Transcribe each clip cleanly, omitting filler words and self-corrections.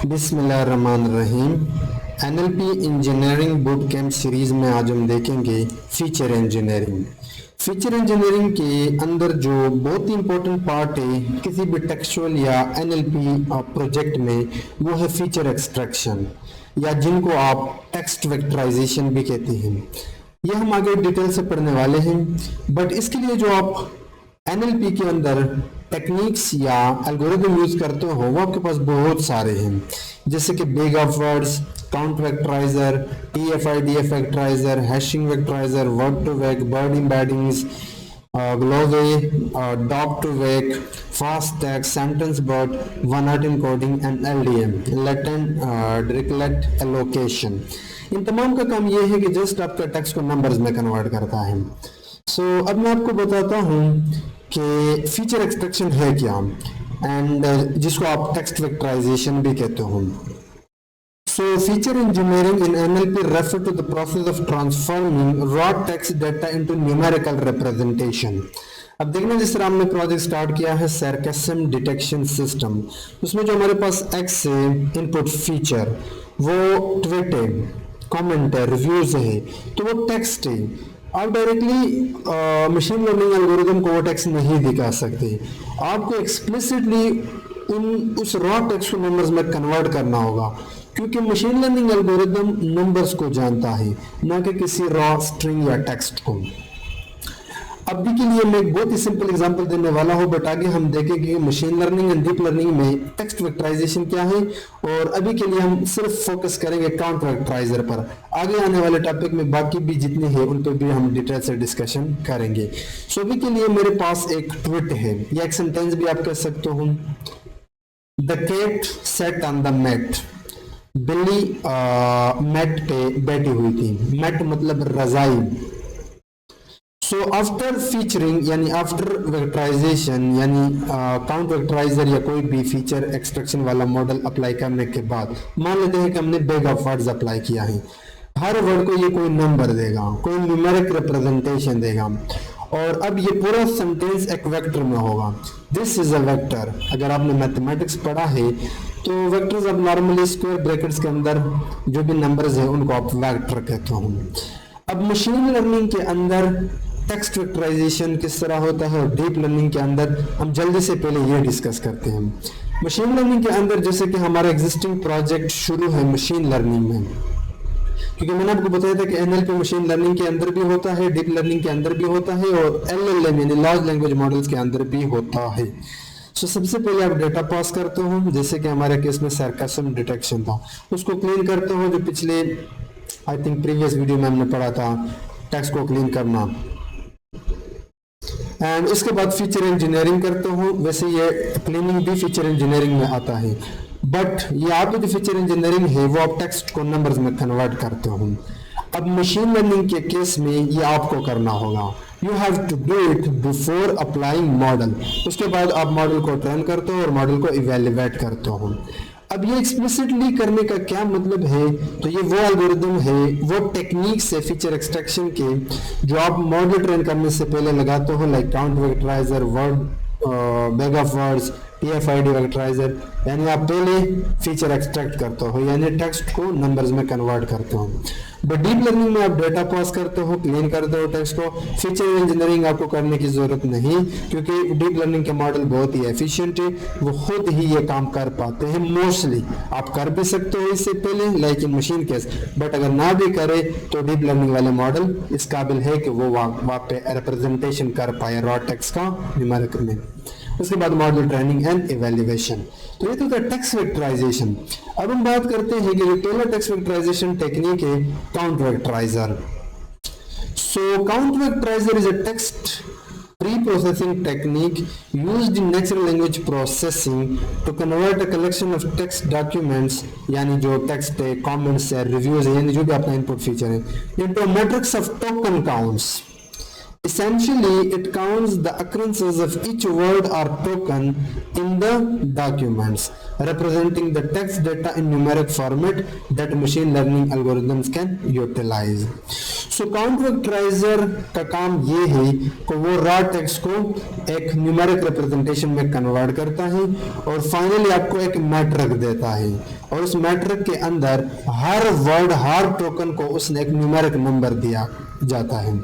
बिस्मिल्लाहिर्रहमानिर्रहीम। NLP engineering boot camp series में आज हम देखेंगे फीचर इंजीनियरिंग। फीचर इंजीनियरिंग के अंदर जो बहुत ही इंपॉर्टेंट पार्ट है किसी भी टेक्सचुअल या एनएलपी प्रोजेक्ट में, वो है फीचर एक्सट्रैक्शन, या जिनको आप टेक्स्ट वेक्टराइजेशन भी कहते हैं। ये हम आगे डिटेल से पढ़ने वाले हैं, बट इसके लिए जो आप एनएलपी के अंदर टेक्निक्स या एल्गोरिदम यूज करते हो वो आपके पास बहुत सारे हैं, जैसे कि bag of words, count vectorizer, TFIDF vectorizer, hashing vectorizer, word to vec, word embeddings, GloVe, doc to vec, fast text, sentence BERT, one hot encoding and LDM, latent Dirichlet allocation. इन तमाम का काम ये है कि जस्ट आपका text को numbers में कन्वर्ट करता है। अब मैं आपको बताता हूँ कि फीचर एक्सट्रैक्शन है क्या, एंड जिसको आप टेक्स्ट वेक्टराइजेशन भी कहते हो। Feature engineering in NLP refer to the process of transforming raw text data into numerical representation. अब देखना, जिस तरह हमने प्रोजेक्ट स्टार्ट किया है सरकास्म डिटेक्शन सिस्टम, उसमें जो हमारे पास एक्स है इनपुट फीचर, वो ट्वीट है, कमेंट है, रिव्यूज है, तो वो टेक्स्ट है। आप डायरेक्टली मशीन लर्निंग एल्गोरिदम को वो टेक्स्ट नहीं दिखा सकते, आपको एक्सप्लिसिटली उस रॉ टेक्स्ट को नंबर्स में कन्वर्ट करना होगा, क्योंकि मशीन लर्निंग एल्गोरिदम नंबर्स को जानता है, ना कि किसी रॉ स्ट्रिंग या टेक्स्ट को। अभी के लिए मैं एक बहुत ही सिंपल एग्जांपल देने वाला हूं, बट आगे हम देखेंगे कि machine learning and deep learning में टेक्स्ट वेक्टराइजेशन क्या है, और अभी के लिए हम सिर्फ फोकस करेंगे काउंट वेक्टराइजर पर। आगे आने वाले टॉपिक में बाकी भी जितने हैं उन पर भी हम डिटेल से डिस्कशन करेंगे। अभी के लिए मेरे पास एक ट्वीट है, या एक सेंटेंस भी आप कह सकते हो। The cat sat on the mat. बिल्ली मैट पे बैठी हुई थी। मैट मतलब रजाई। आफ्टर फीचरिंग यानी आफ्टर वेक्टराइजेशन यानी काउंट वेक्टराइजर या कोई भी फीचर एक्सट्रैक्शन वाला मॉडल अप्लाई करने के बाद, मान लेते हैं कि हमने बिग ऑफ वर्ड्स अप्लाई किया है। हर वर्ड को ये कोई नंबर देगा, कोई न्यूमेरिक रिप्रेजेंटेशन देगा, और अब ये पूरा सेंटेंस एक वेक्टर में होगा। This is a vector. अगर आपने मैथमेटिक्स पढ़ा है तो वेक्टर्स अब नॉर्मली स्क्वायर ब्रैकेट्स के अंदर जो भी नंबर्स है उनको आप वेक्टर कहते हो। अब मशीन लर्निंग के अंदर टेक्स्ट वेक्टराइजेशन किस तरह होता है, और डीप लर्निंग के अंदर हम जल्दी से पहले ये डिस्कस करते हैं। मशीन लर्निंग के अंदर जैसे कि हमारा एग्जिस्टिंग प्रोजेक्ट शुरू है मशीन लर्निंग में, क्योंकि मैंने आपको बताया था कि एनएलपी मशीन लर्निंग के अंदर भी होता है, डीप लर्निंग के अंदर भी होता है, और एलएलएम यानी लार्ज लैंग्वेज मॉडल्स के अंदर भी होता है। सबसे पहले आप डेटा पास करते हो, जैसे कि हमारे केस में सरकास्म डिटेक्शन था, उसको क्लीन करते हो, जो पिछले आई थिंक प्रीवियस वीडियो में हमने पढ़ा था, टेक्स्ट को क्लीन करना। एंड उसके बाद फीचर इंजीनियरिंग करते हो। वैसे ये क्लीनिंग भी फीचर इंजीनियरिंग में आता है, बट ये आप जो फीचर इंजीनियरिंग है वो आप टेक्स्ट को नंबर्स में कन्वर्ट करते हो। अब मशीन लर्निंग के केस में ये आपको करना होगा। You have to do it before applying model. उसके बाद आप मॉडल को ट्रेन करते हो और मॉडल को इवेल्युएट करते हो। अब ये एक्सप्लिसिटली करने का क्या मतलब है, तो ये वो एल्गोरिदम है, वो टेक्निक्स है फीचर एक्सट्रैक्शन के जो आप मॉडल ट्रेन करने से पहले लगाते हो, like count vectorizer, word bag of words, TFID vectorizer. यानी आप पहले फीचर एक्सट्रैक्ट करते हो, यानी टेक्स्ट को नंबर्स में कन्वर्ट करते हो। बट डीप लर्निंग में आप डेटा पास करते हो, क्लीन करते हो टेक्स्ट को। फीचर इंजीनियरिंग आपको करने की जरूरत नहीं, क्योंकि डीप लर्निंग के मॉडल बहुत ही एफिशिएंट है, वो खुद ही ये काम कर पाते हैं। मोस्टली आप कर भी सकते हो इससे पहले, like in machine case, but अगर ना भी करे तो डीप लर्निंग वाले मॉडल इस काबिल है कि वो वहाँ पे रिप्रेजेंटेशन कर पाए रॉ टेक्स्ट का न्यूमेरिक में। उसके बाद मॉडल ट्रेनिंग एंड इवैल्यूएशन। तो ये तो था टेक्स्ट वेक्टराइजेशन। अब हम बात करते हैं कि जो पहला टेक्स्ट वेक्टराइजेशन टेक्निक है count vectorizer. Count vectorizer is a text pre-processing technique used in natural language processing to convert a collection of text documents, यानी जो टेक्स्ट है, कमेंट्स है, रिव्यूज है, यानी जो भी अपना इनपुट फीचर है, into a matrix of token counts. essentially it counts the occurrences of each word or token in the documents, representing the text data in numeric format that machine learning algorithms can utilize. So count vectorizer का काम ये है कि वो raw text को एक numeric representation में convert करता है और फाइनली आपको एक मैट्रिक देता है, और उस मैट्रिक के अंदर हर वर्ड हर टोकन को उसने एक न्यूमेरिक नंबर दिया जाता है।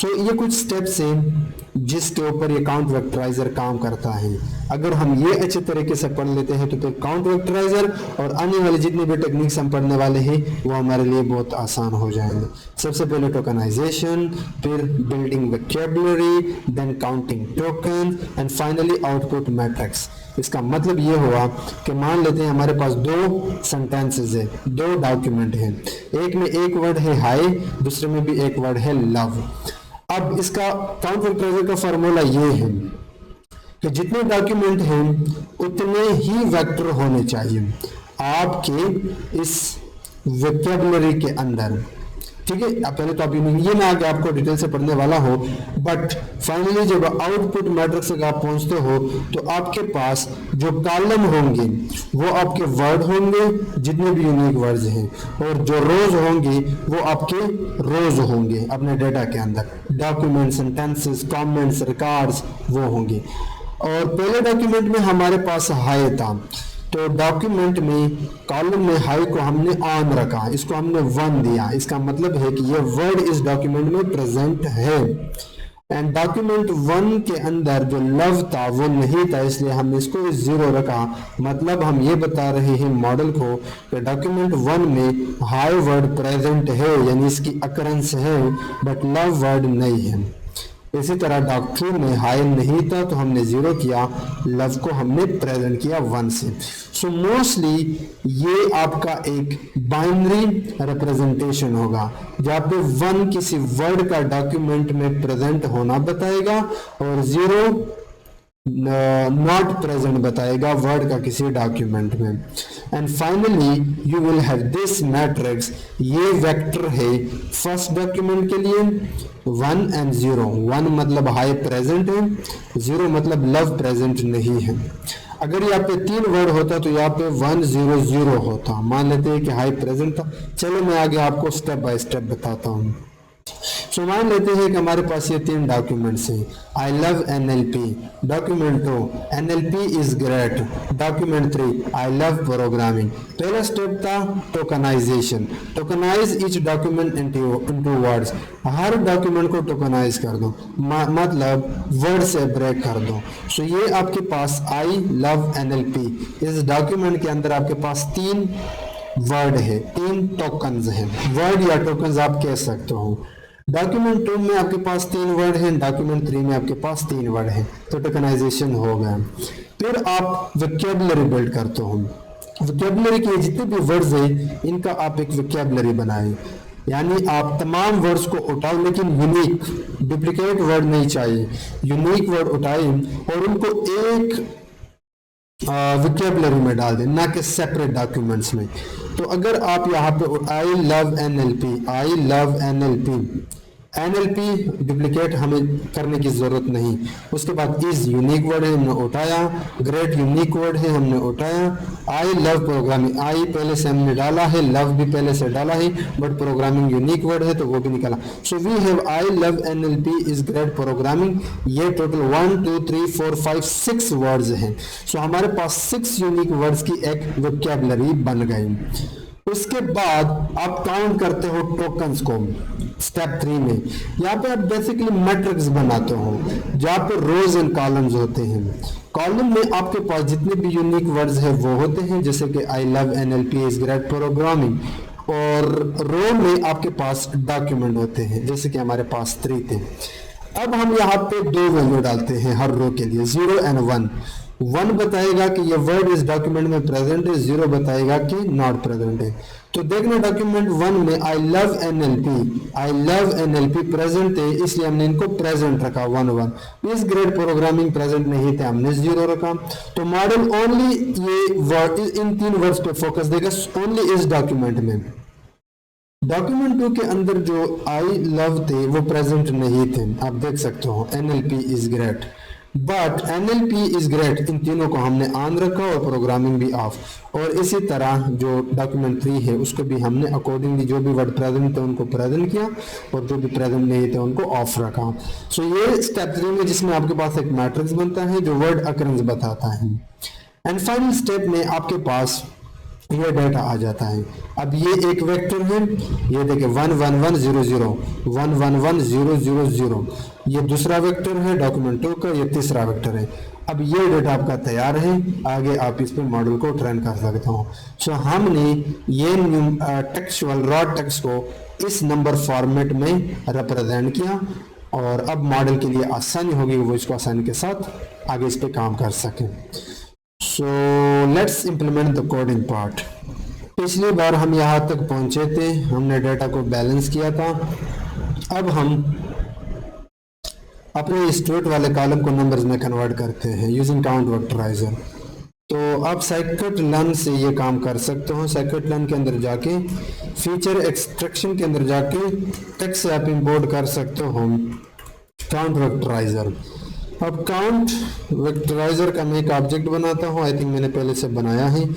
तो ये कुछ स्टेप्स हैं जिसके ऊपर ये काउंट वेक्टराइजर काम करता है। अगर हम ये अच्छे तरीके से पढ़ लेते हैं तो फिर काउंट वेक्टराइजर और आने वाले जितने भी टेक्निक्स हम पढ़ने वाले हैं वो हमारे लिए बहुत आसान हो जाएंगे। सबसे पहले टोकनाइजेशन, फिर building vocabulary, then counting token and finally output matrix. इसका मतलब ये हुआ कि मान लेते हैं हमारे पास दो सेंटेंसेस है, दो डॉक्यूमेंट हैं, एक में एक वर्ड है हाई, दूसरे में भी एक वर्ड है लव। अब इसका काउंट वेक्टराइजर का फार्मूला ये है कि जितने डॉक्यूमेंट हैं उतने ही वेक्टर होने चाहिए आपके इस वोकैबुलरी के अंदर। ठीक है, अब पहले तो आप ये ना आगे आपको डिटेल से पढ़ने वाला हो, बट फाइनली जब आउटपुट मैट्रिक्स तक आप पहुंचते हो तो आपके पास जो कॉलम होंगे वो आपके वर्ड होंगे जितने भी यूनिक वर्ड्स हैं, और जो रोज होंगे वो आपके रोज होंगे अपने डेटा के अंदर, डॉक्यूमेंट, सेंटेंसेस, कमेंट्स, रिकॉर्ड्स वो होंगे। और पहले डॉक्यूमेंट में हमारे पास हाई था, तो डॉक्यूमेंट में कॉलम में हाई को हमने ऑन रखा, इसको हमने 1 दिया। इसका मतलब है कि ये वर्ड इस डॉक्यूमेंट में प्रेजेंट है। एंड डॉक्यूमेंट 1 के अंदर जो लव था वो नहीं था, इसलिए हमने इसको 0 रखा। मतलब हम ये बता रहे हैं मॉडल को कि डॉक्यूमेंट 1 में हाई वर्ड प्रेजेंट है, यानी इसकी अकरेंस है, बट लव वर्ड नहीं है। इसी तरह डॉक्टर में हाई नहीं था तो हमने 0 किया, लव को हमने प्रेजेंट किया 1 से। सो मोस्टली ये आपका एक बाइनरी रिप्रेजेंटेशन होगा जहाँ पे 1 किसी वर्ड का डॉक्यूमेंट में प्रेजेंट होना बताएगा और 0 नॉट प्रेजेंट बताएगा वर्ड का किसी डॉक्यूमेंट में। And finally you will have this matrix, ये वेक्टर है फर्स्ट डॉक्यूमेंट के लिए 1 एंड 0। 1 मतलब हाई प्रेजेंट है, 0 मतलब लव प्रेजेंट नहीं है। अगर यहाँ पे 3 वर्ड होता तो यहाँ पे 1 0 0 होता। मान लेते हैं कि हाई प्रेजेंट था। चलो मैं आगे आपको स्टेप बाय स्टेप बताता हूँ। सो मान लेते हैं कि हमारे पास ये 3 डॉक्यूमेंट्स हैं। I love NLP, document 2 NLP is great, document 3 I love programming. पहला स्टेप था tokenization, tokenize each document into words. हर डॉक्यूमेंट को टोकनाइज कर दो, मतलब वर्ड से ब्रेक कर दो। सो ये आपके पास आई लव NLP, इस डॉक्यूमेंट के अंदर आपके पास 3 वर्ड है, 3 टोकन्स हैं, वर्ड या टोकन्स आप कह सकते हो। डॉक्यूमेंट 2 में आपके पास 3 वर्ड हैं, डॉक्यूमेंट 3 में आपके पास 3 वर्ड हैं, तो टोकनाइजेशन हो गया। फिर आप वोकैबुलरी बिल्ड करते हो। वोकैबुलरी के जितने भी वर्ड्स हैं इनका आप एक वोकैबुलरी बनाए, यानी आप तमाम वर्ड्स को उठाओ लेकिन यूनिक, डुप्लीकेट वर्ड नहीं चाहिए, यूनिक वर्ड उठाए और उनको एक वोकैबुलरी में डाल दें, ना कि सेपरेट डॉक्यूमेंट्स में। तो अगर आप यहाँ पे आई लव NLP, आई लव NLP, NLP डुप्लीकेट हमें करने की जरूरत नहीं। उसके बाद इज यूनिक वर्ड है हमने उठाया, ग्रेट यूनिक वर्ड है हमने उठाया। आई लव प्रोग्रामिंग, आई पहले से हमने डाला है, लव भी पहले से डाला है, बट प्रोग्रामिंग यूनिक वर्ड है तो वो भी निकाला। So we have I love NLP is great programming. ये टोटल 1 2 3 4 5 6 वर्ड्स हैं। सो हमारे पास 6 यूनिक वर्ड्स की एक वोकैबुलरी बन गई। उसके बाद आप काउंट करते हो टोकन्स को स्टेप 3 में। यहाँ पे आप बेसिकली मैट्रिक्स बनाते हो जहाँ पे रोज एंड कॉलम्स होते हैं। कॉलम में आपके पास जितने भी यूनिक वर्ड्स हैं वो होते हैं, जैसे कि आई love NLP is great programming, और रो में आपके पास डॉक्यूमेंट होते हैं जैसे कि हमारे पास 3 थे। अब हम यहाँ पे 2 वैल्यू डालते हैं हर रो के लिए, 0 एंड 1। 1 बताएगा कि ये वर्ड इस डॉक्यूमेंट में प्रेजेंट है, 0 बताएगा कि नॉट प्रेजेंट है। तो देखना डॉक्यूमेंट 1 में आई लव NLP प्रेजेंट है, इसलिए हमने इनको प्रेजेंट रखा 1 1। इस ग्रेड प्रोग्रामिंग प्रेजेंट नहीं थे, हमने 0 रखा। तो मॉडल ओनली ये वर्ड इन 3 वर्ड्स पे फोकस देगा, ओनली इस डॉक्यूमेंट में। डॉक्यूमेंट 2 के अंदर जो आई लव थे वो प्रेजेंट नहीं थे, आप देख सकते हो NLP is great, but NLP is great in तीनों को हमने ऑन रखा और प्रोग्रामिंग भी ऑफ, और इसी तरह जो डॉक्यूमेंट 3 है उसको भी हमने अकॉर्डिंगली जो भी वर्ड प्रेजेंट थे उनको प्रेजेंट किया और जो भी प्रेजेंट नहीं थे उनको ऑफ रखा। सो ये स्टेप 3 में जिसमें आपके पास एक मैट्रिक्स बनता है जो वर्ड अकरेंस बताता है। एंड फाइनल स्टेप में आपके पास ये डाटा आ जाता है। अब ये एक वेक्टर है, ये देखिए 1 1 1 0 0 1 1 1 0 0 0, ये दूसरा वेक्टर है डॉक्यूमेंट 2 का, ये तीसरा वेक्टर है। अब ये डाटा आपका तैयार है, आगे आप इस पे मॉडल को ट्रेन कर सकते हो। सो हमने ये टेक्सचुअल रॉ टेक्स्ट को इस नंबर फॉर्मेट में रिप्रेजेंट किया, और अब मॉडल के लिए आसानी होगी वो इसको आसानी के साथ आगे इस पे काम कर सकें। So let's implement the coding part. पिछली बार हम यहाँ तक पहुंचे थे, हमने डेटा को बैलेंस किया था। अब हम अपने स्टूडेंट वाले कॉलम को नंबर्स में कन्वर्ट करते हैं यूजिंग काउंट वेक्टराइजर। तो आप साइकिट लर्न से ये काम कर सकते हो। साइकिट लर्न के अंदर जाके फीचर एक्सट्रैक्शन के अंदर जाके टेक्स्ट से आप इंपोर्ट कर सकते हो काउंट वेक्टराइजर। अब काउंट वेक्टराइजर का मैं एक ऑब्जेक्ट बनाता हूँ, आई थिंक मैंने पहले से बनाया है।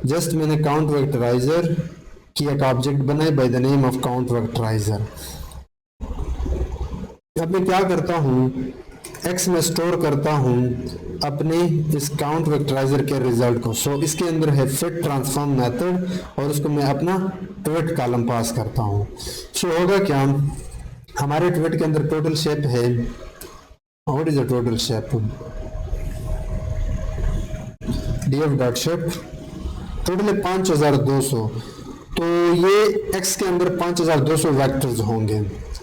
जस्ट मैंने काउंट वेक्टराइजर की एक ऑब्जेक्ट बनाई by the name of count vectorizer. अब मैं क्या करता हूँ, एक्स में स्टोर करता हूँ अपने इस काउंट वेक्टराइजर के रिजल्ट को। सो इसके अंदर है फिट ट्रांसफॉर्म मेथड, और उसको मैं अपना ट्वीट कॉलम पास करता हूँ। सो होगा क्या, हमारे ट्वीट के अंदर टोटल शेप है, what is the total shape, df.shape total है 5200। तो ये x के अंदर 5200 वेक्टर्स होंगे।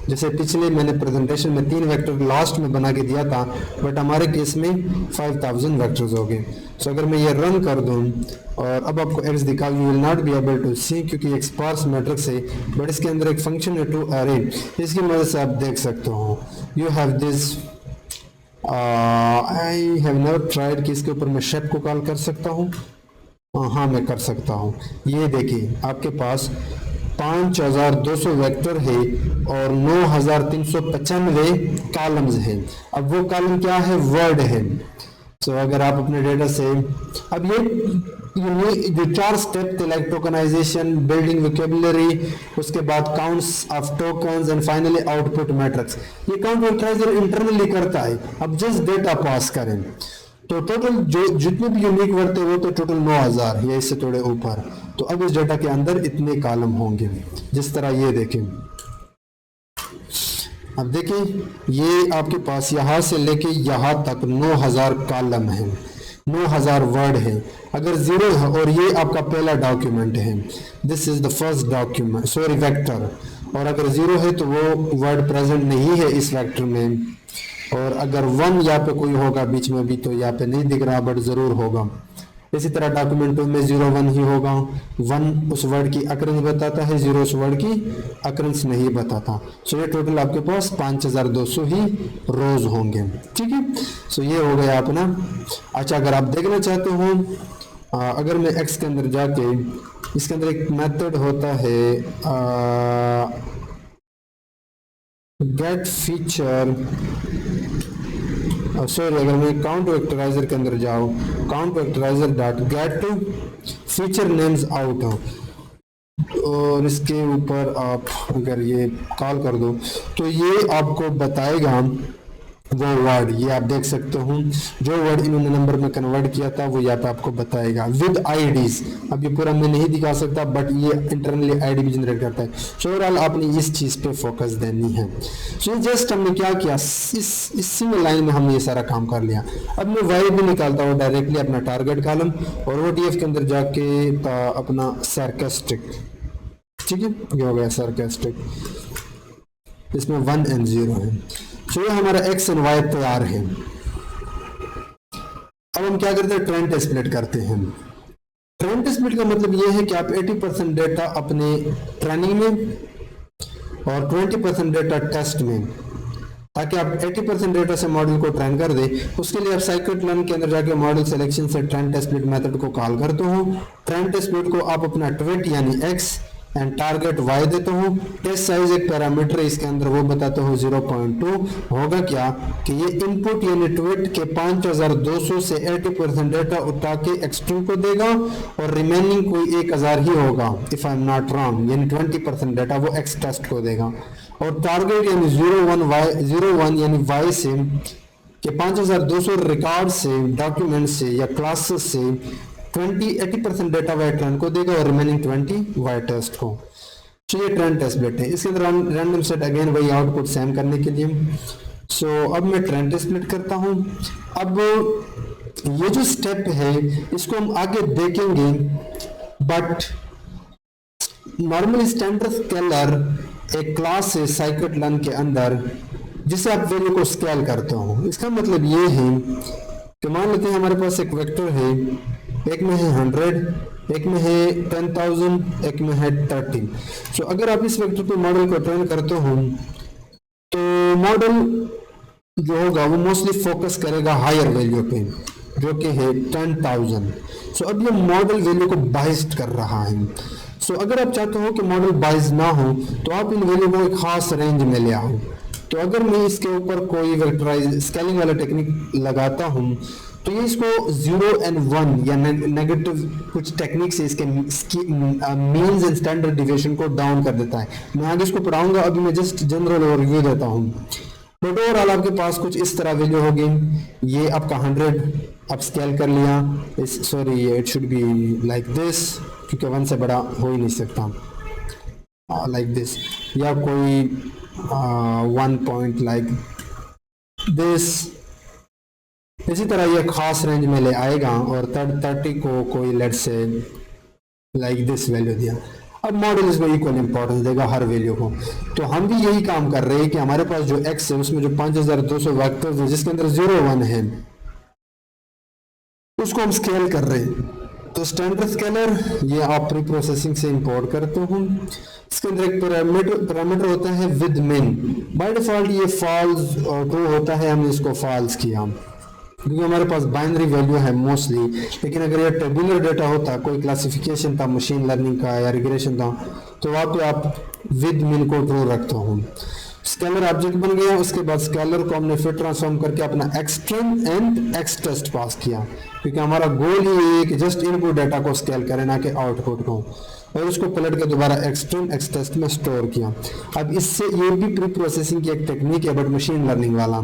जैसे पिछले मैंने प्रेजेंटेशन में 3 वेक्टर लास्ट में बना के दिया था, बट हमारे केस में 5000 वेक्टर्स हो गए। सो अगर मैं ये रन कर दूं और अब आपको x दिखा, you will not be able to see क्योंकि एक स्पार्स मैट्रिक्स है, बट इसके अंदर एक फंक्शन है टू अरे, इसकी मदद से आप देख सकते हो। You have this I have never tried कि इसके ऊपर मैं शेप को कॉल कर सकता हूँ। हाँ मैं कर सकता हूँ। ये देखिए आपके पास 5200 वेक्टर है और 9395 कॉलम्स हैं। अब वो कॉलम क्या है, वर्ड है। तो अगर आप अपने डेटा से अब ये जो 4 स्टेप थे लाइक टोकनाइजेशन, बिल्डिंग वोकेबुलरी, उसके बाद counts of tokens and finally output matrix, ये काउंट वेक्टराइजर इंटरनली करता है। अब जस्ट डेटा पास करें तो टोटल जो जितने भी यूनिक वर्ड थे वो तो टोटल 9000 या इससे थोड़े ऊपर। तो अब इस डेटा के अंदर इतने कॉलम होंगे, जिस तरह ये देखें। अब देखिए ये आपके पास यहाँ से लेके यहाँ तक 9000 कॉलम है, 9000 वर्ड है। अगर 0 है और ये आपका पहला डॉक्यूमेंट है, this is the first document sorry vector, और अगर 0 है तो वो वर्ड प्रेजेंट नहीं है इस वेक्टर में, और अगर 1 यहाँ पे कोई होगा बीच में भी तो यहाँ पे नहीं दिख रहा बट जरूर होगा। इसी तरह डॉक्यूमेंट 2 में 0 1 ही होगा। 1 उस वर्ड की अकरेंस बताता है, 0 उस वर्ड की अकरेंस नहीं बताता। सो ये टोटल आपके पास 5200 ही रोज होंगे। ठीक है, सो ये हो गया अपना। अच्छा अगर आप देखना चाहते हो, अगर मैं एक्स के अंदर जाके इसके अंदर एक मेथड होता है गेट फीचर, सॉरी अगर मैं काउंट वेक्टराइजर के अंदर जाऊँ, count vectorizer dot get feature names out, और इसके ऊपर आप अगर ये कॉल कर दो तो ये आपको बताएगा वो वर्ड, ये आप देख सकते हो जो वर्ड इन्होंने नंबर में कन्वर्ट किया था वो यहाँ पे आपको बताएगा विद आईडीज। अब ये पूरा मैं नहीं दिखा सकता बट ये इंटरनली आईडी भी जनरेट करता है। सो ओवरऑल आपने इस चीज पे फोकस देनी है। सो जस्ट हमने क्या किया, इस सिंगल लाइन में हमने ये सारा काम कर लिया। अब मैं वाई भी निकालता हूँ डायरेक्टली अपना टारगेट कॉलम, और वो डीएफ के अंदर जाके अपना सार्कास्टिक, ठीक है ये हो गया सार्कास्टिक, इसमें 1 and 0 है। तो ये हमारा एक्स एंड वाई तैयार है। अब हम क्या करते हैं, ट्रेंड स्प्लिट करते हैं। ट्रेंड स्प्लिट का मतलब ये है कि आप 80% डेटा अपने ट्रेनिंग में और 20% डेटा टेस्ट में, ताकि आप 80% डेटा से मॉडल को ट्रेन कर दे। उसके लिए आप साइकिट लर्न के अंदर जाके मॉडल सिलेक्शन से ट्रेंड स्प्लिट मेथड को कॉल करते हो। ट्रेंड स्प्लिट को आप अपना ट्वीट यानी एक्स एंड टारगेट y देता हूँ, टेस्ट साइज एक पैरामीटर है इसके अंदर वो बताता हूँ 0.2। होगा क्या कि ये इनपुट यानी ट्वीट के 5200 से 80% डेटा उठा के x2 को देगा और रिमेनिंग कोई 1000 ही होगा if I am not wrong, यानी 20% डेटा वो x टेस्ट को देगा। और टारगेट यानी 01 यानी y से कि 5200 रिकॉर्ड से, डॉक्यूमेंट से या क्लासेस से 80% डेटा वाई ट्रेंड को देगा और रिमेनिंग 20 वाई टेस्ट को। तो ये ट्रेंड टेस्ट बेट है। इसके अंदर रैंडम सेट अगेन वही आउटपुट सेम करने के लिए। सो अब मैं ट्रेंड टेस्ट स्प्लिट करता हूँ। अब ये जो स्टेप है इसको हम आगे देखेंगे, बट नॉर्मली स्टैंडर्ड स्केलर एक क्लास है साइकिट लर्न के अंदर जिसे आप वैल्यू को स्केल करते हो। इसका मतलब ये है कि मान लेते हैं हमारे पास एक वेक्टर है, एक में है 100, एक में है 10,000, एक में है 30। सो अगर आप इस वेक्टर पे मॉडल को ट्रेन करते हो तो मॉडल जो होगा वो मोस्टली फोकस करेगा हायर वैल्यू पे जो कि है 10,000। सो अब ये मॉडल वैल्यू को बाइस्ड कर रहा है। सो अगर आप चाहते हो कि मॉडल बाइस्ड ना हो तो आप इन वैल्यू को एक खास रेंज में ले आओ। तो अगर मैं इसके ऊपर कोई वेक्टराइज स्केलिंग वाला टेक्निक लगाता हूँ तो ये इसको 0 and 1 या नेगेटिव कुछ टेक्निक से इसके मीन्स एंड स्टैंडर्ड डिविएशन को डाउन कर देता है। मैं आगे इसको पढ़ाऊंगा, अभी मैं जस्ट जनरल ओवरव्यू देता हूँ। बट ओवरऑल आपके पास कुछ इस तरह वैल्यू होगी। ये आपका 100 आप स्केल कर लिया, sorry it should be like this क्योंकि 1 से बड़ा हो ही नहीं सकता, लाइक दिस, या कोई 1 पॉइंट लाइक दिस। इसी तरह ये खास रेंज में ले आएगा और 30 को कोई लेट से लाइक दिस वैल्यू दिया। अब मॉडल इसको इक्वल इंपॉर्टेंस देगा हर वैल्यू को। तो हम भी यही काम कर रहे हैं कि हमारे पास जो x है उसमें जो 5200 वेक्टर्स है जिसके अंदर 0 1 है उसको हम स्केल कर रहे हैं। तो स्टैंडर्ड स्केलर ये आप प्री प्रोसेसिंग से इंपोर्ट करते हो। इसके अंदर एक पैरामीटर होता है विद मिन। बाय डिफॉल्ट ये फॉल्स और ट्रू होता है, हमने इसको फॉल्स किया क्योंकि हमारे पास बाइनरी वैल्यू है मोस्टली। लेकिन अगर ये टेबुलर डेटा होता, कोई क्लासिफिकेशन था मशीन लर्निंग का या रिग्रेशन था, तो वहाँ पे आप विद मिन को ट्रू रखते हो। स्केलर ऑब्जेक्ट बन गया, उसके बाद स्केलर को हमने फिर ट्रांसफॉर्म करके अपना एक्सट्रेंड एंड एक्स टेस्ट पास किया क्योंकि हमारा गोल ही है कि जस्ट इनपुट डेटा को स्केल करें ना कि आउटपुट को, और उसको पलट के दोबारा एक्सट्रेंड एक्स टेस्ट में स्टोर किया। अब इससे ये भी प्री प्रोसेसिंग की एक टेक्निक है बट मशीन लर्निंग वाला,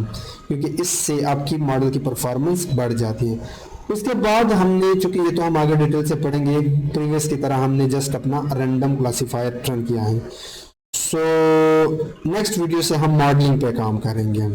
क्योंकि इससे आपकी मॉडल की परफॉर्मेंस बढ़ जाती है। उसके बाद हमने, चूंकि ये तो हम आगे डिटेल से पढ़ेंगे, प्रीवियस की तरह हमने जस्ट अपना रैंडम क्लासीफायर ट्रेन किया है। सो नेक्स्ट वीडियो से हम मॉडलिंग पे काम करेंगे।